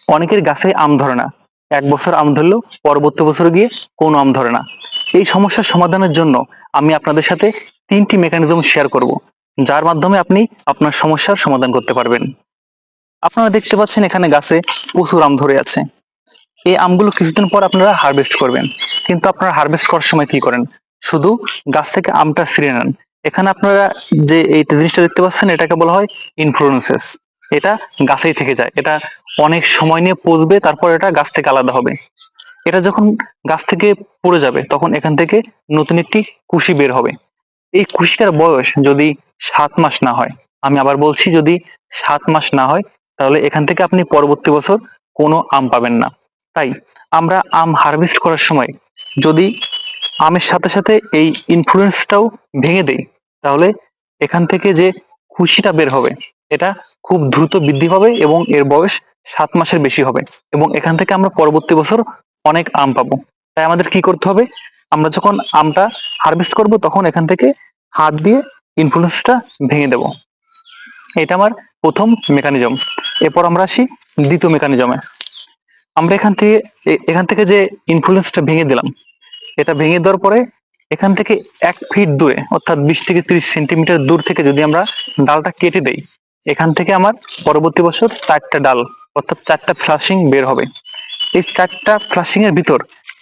অনেকের গাছে আম ধরে না, 1 বছর আম ধরলেও পরবর্তী বছর গিয়ে কোনো আম ধরে না। এই সমস্যার সমাধানের জন্য আমি আপনাদের সাথে 3টি মেকানিজম শেয়ার করব, যার মাধ্যমে আপনি আপনার সমস্যার সমাধান করতে পারবেন। আপনারা দেখতে পাচ্ছেন এখানে গাছে প্রচুর আম ধরে আছে। এই আমগুলো কিছুদিন পর আপনারা হারভেস্ট করবেন, কিন্তু আপনারা হারভেস্ট করার সময় কি করেন? শুধু গাছ থেকে আমটা ছিঁড়ে নেন। এখানে আপনারা যে এই জিনিসটা দেখতে পাচ্ছেন, এটাকে বলা হয় ইনফ্লোরেসেন্স। এটা গাছেই থেকে যায়, এটা অনেক সময় নিয়ে পচবে, তারপর এটা গাছ থেকে আলাদা হবে। এটা যখন গাছ থেকে পড়ে যাবে, তখন এখান থেকে নতুন একটি কুশি বের হবে। এই কুশিটার বয়স যদি 7 মাস না হয়, আমি আবার বলছি, যদি 7 মাস না হয়, তাহলে এখান থেকে আপনি পরবর্তী বছর কোনো আম পাবেন না। তাই আমরা আম হারভেস্ট করার সময় যদি আমের সাথে সাথে এই ইনফ্লুয়েন্সটাও ভেঙে দেই, তাহলে এখান থেকে যে কুশিটা বের হবে, এটা খুব দ্রুত বৃদ্ধি পাবে এবং এর বয়স 7 মাসের বেশি হবে, এবং এখান থেকে আমরা পরবর্তী বছর অনেক আম পাবো। তাই আমাদের কি করতে হবে? আমরা যখন আমটা হারভেস্ট করব, তখন এখান থেকে হাত দিয়ে ইনফ্লুয়েন্সটা ভেঙে দেব। এটা আমার প্রথম মেকানিজম। এরপর আমরা আসি দ্বিতীয় মেকানিজমে। আমরা এখান থেকে যে ইনফ্লুয়েন্সটা ভেঙে দিলাম, এটা ভেঙে দেওয়ার পরে এখান থেকে 1 ফিট দূরে, অর্থাৎ 20 থেকে 30 সেন্টিমিটার দূর থেকে যদি আমরা ডালটা কেটে দেই, এখান থেকে আমার পরবর্তী বছর 4টা ডাল, অর্থাৎ 4টা ফ্লাশিং বের হবে। এই 4টা ফ্লাশিং এর ভিতর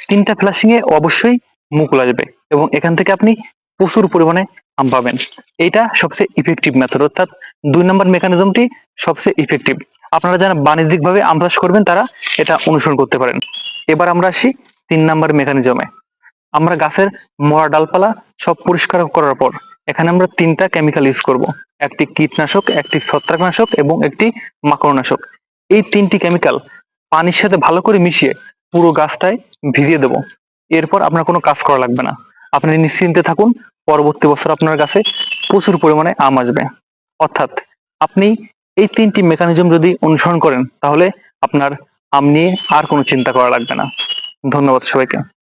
3টা ফ্লাশিং এ অবশ্যই মুকুল আসবে, এবং এখান থেকে আপনি প্রচুর পরিমাণে আম পাবেন। এইটা সবচেয়ে ইফেক্টিভ মেথড, অর্থাৎ 2 নম্বর মেকানিজমটি সবচেয়ে ইফেক্টিভ। আপনারা যারা বাণিজ্যিকভাবে আম চাষ করবেন, তারা এটা অনুসরণ করতে পারেন। এবার আমরা আসি 3 নম্বর মেকানিজমে। আমরা গাছের মরা ডালপালা সব পরিষ্কার করার পর এখানে আমরা 3টা কেমিক্যাল ইউজ করব। একটি কীটনাশক, একটি ছত্রাকনাশক এবং একটি মাকড়নাশক। এই 3টি কেমিক্যাল পানির সাথে ভালো করে মিশিয়ে পুরো গাছটায় ভিজিয়ে দেব। এরপর আপনার কোনো কাজ করা লাগবে না, আপনি নিশ্চিন্তে থাকুন, পরবর্তী বছর আপনার গাছে প্রচুর পরিমাণে আম আসবে। অর্থাৎ আপনি এই 3টি মেকানিজম যদি অনুসরণ করেন, তাহলে আপনার আম নিয়ে আর কোনো চিন্তা করা লাগবে না। ধন্যবাদ সবাইকে।